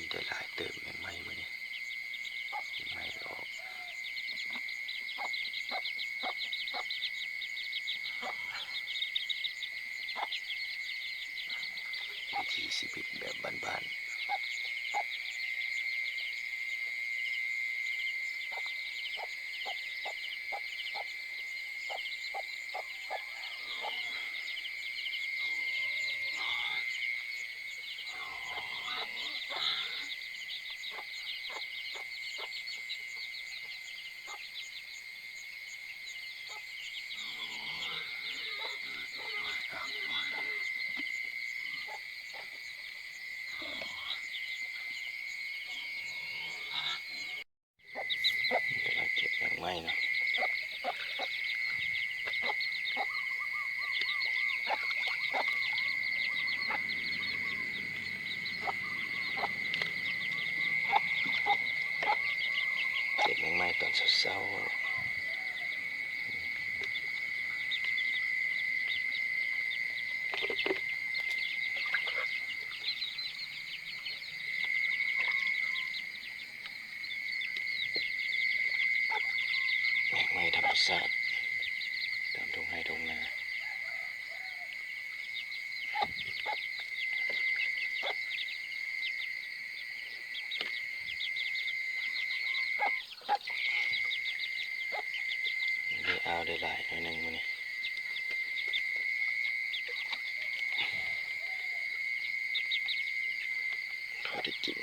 ได้หลายเติมยังไม่มานี่ไม่ออกวิธีชีวิตแบบบ้านๆกำลังเก็บยังไม่เนาะเก็บยังไม่ตอนเช้าๆยังไม่ธรรมชาติตามทุ่งไร่ทุ่งนาได้เอาได้หลายหน่อยหนึ่งมานี่พอได้กิน